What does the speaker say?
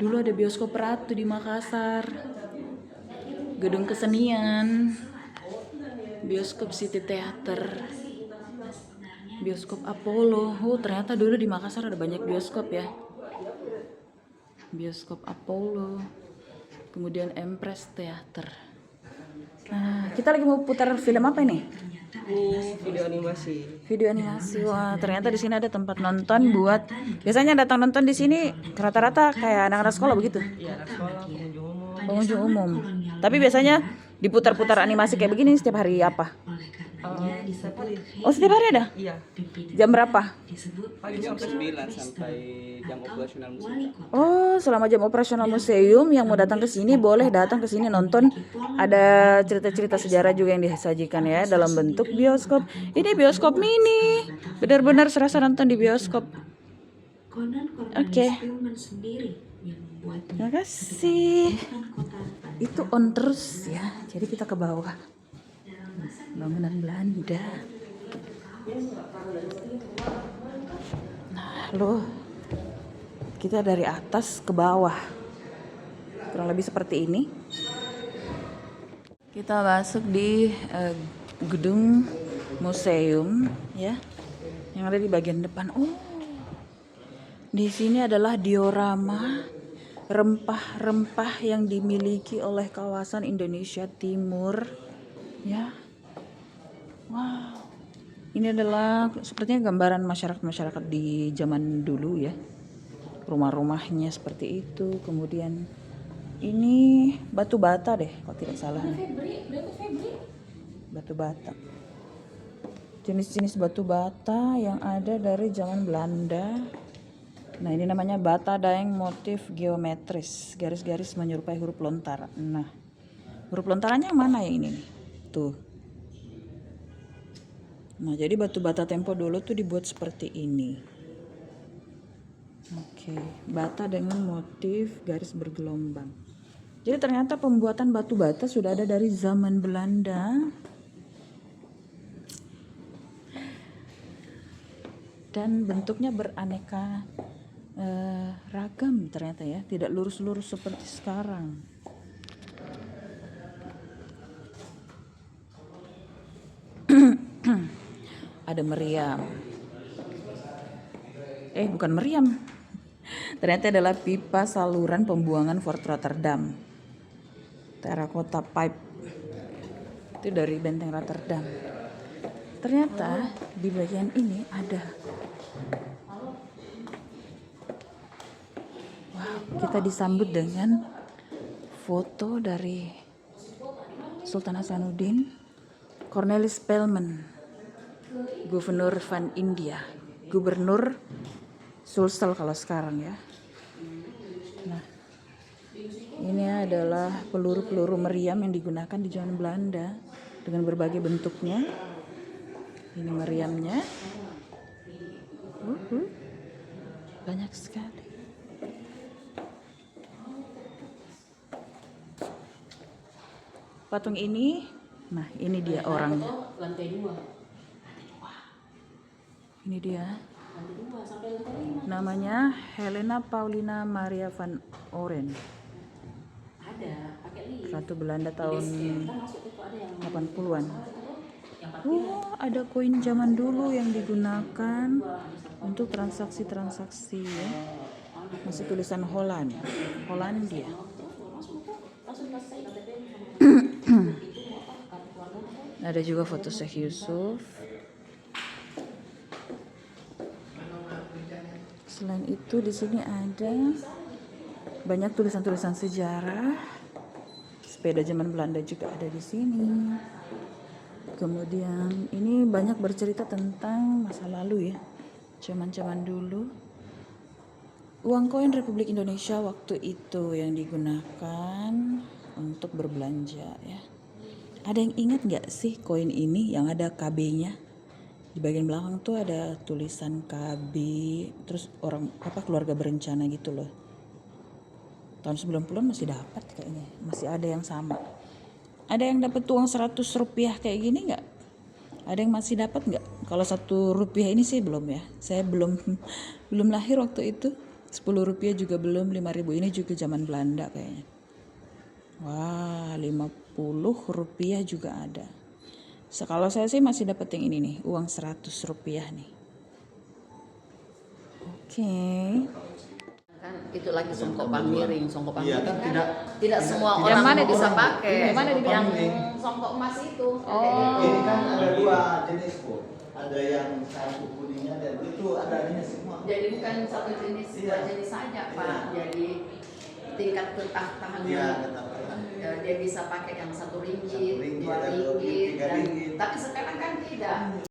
Dulu ada bioskop Ratu di Makassar, gedung kesenian, bioskop City Theater, bioskop Apollo. Ternyata dulu di Makassar ada banyak bioskop ya. Bioskop Apollo, kemudian Empress Theater. Nah, kita lagi mau putar film apa ini? Ini video animasi. Video animasi. Wah, ternyata di sini ada tempat nonton buat biasanya datang nonton di sini rata-rata kayak anak-anak sekolah begitu. Iya, anak sekolah, pengunjung umum. Pengunjung umum. Tapi biasanya diputar-putar animasi kayak begini setiap hari apa? Setiap hari. Oh, setiap hari ada? Iya. Jam berapa? Pagi Jam sampai 9 sampai jam operasional museum. Oh, selama jam operasional museum yang mau datang ke sini boleh datang ke sini nonton. Ada cerita-cerita sejarah juga yang disajikan ya dalam bentuk bioskop. Ini bioskop mini. Benar-benar serasa nonton di bioskop. Oke. Terima kasih. Itu on terus ya. Jadi kita ke bawah. Bangunan Belanda. Nah, loh. Kita dari atas ke bawah. Kurang lebih seperti ini. Kita masuk di gedung museum ya. Yang ada di bagian depan. Oh. Di sini adalah diorama rempah-rempah yang dimiliki oleh kawasan Indonesia Timur ya. Wow. Ini adalah sepertinya gambaran masyarakat di zaman dulu ya. Rumah-rumahnya seperti itu. Kemudian ini batu bata deh kalau tidak salah. Batu bata. Jenis-jenis batu bata yang ada dari zaman Belanda. Nah, ini namanya bata daeng motif geometris, garis-garis menyerupai huruf lontar. Nah, huruf lontarannya yang mana yang ini nih? Tuh. Nah, jadi batu bata tempo dulu tuh dibuat seperti ini. Oke, bata dengan motif garis bergelombang. Jadi ternyata pembuatan batu bata sudah ada dari zaman Belanda. Dan bentuknya beraneka ragam ternyata ya, tidak lurus-lurus seperti sekarang. Ada meriam. Bukan meriam. Ternyata adalah pipa saluran pembuangan Fort Rotterdam. Terracotta pipe. Itu dari benteng Rotterdam. Ternyata di bagian ini ada. Kita disambut dengan foto dari Sultan Hasanuddin, Cornelis Spelman, Gubernur van India, Gubernur Sulsel kalau sekarang ya. Nah, ini adalah peluru-peluru meriam yang digunakan di zaman Belanda dengan berbagai bentuknya. Ini meriamnya, banyak sekali. Patung ini, nah ini dia orangnya. Lantai 2. Ini dia. Lantai 2 sampai lantai 5. Namanya Helena Paulina Maria van Oren. Ada, pakai lift. Ratu Belanda tahun Kita masuk itu ada yang 80-an. yang parkiran. Ada koin zaman dulu yang digunakan untuk transaksi-transaksi ya. Masih tulisan Hollandia. Langsung pas saya KTP Ada juga foto Syekh Yusuf. Selain itu di sini ada banyak tulisan-tulisan sejarah. Sepeda zaman Belanda juga ada di sini. Kemudian ini banyak bercerita tentang masa lalu ya. Zaman-zaman dulu. Uang koin Republik Indonesia waktu itu yang digunakan untuk berbelanja ya. Ada yang ingat nggak sih koin ini yang ada KB-nya? Di bagian belakang tuh ada tulisan KB, terus keluarga berencana gitu loh. Tahun 90-an masih dapat kayaknya, masih ada yang sama. Ada yang dapat uang 100 rupiah kayak gini nggak? Ada yang masih dapat nggak? Kalau 1 rupiah ini sih belum ya. Saya belum lahir waktu itu. Rp10 juga belum, 5.000 ini juga zaman Belanda kayaknya. Wah, Rp50 juga ada. Kalau saya sih masih dapat yang ini nih, uang Rp100 nih. Oke. Kan itu lagi songkok pamiring Iya, kan tidak tidak semua Yang orang mana bisa di- pakai. yang mana di- Yang songkok emas itu. Oh. Ini kan ada dua jenis, Bu. Ada yang satu kuningnya dan itu ada ini semua. Jadi bukan satu jenis, Iya. dua jenis saja Pak. Iya. Jadi tingkat ketahanannya. Iya, ketahanan. Dia bisa pakai yang 1 ringgit, Satu ringgit, 2 ada ringgit, 3 ringgit. tapi sekarang kan tidak.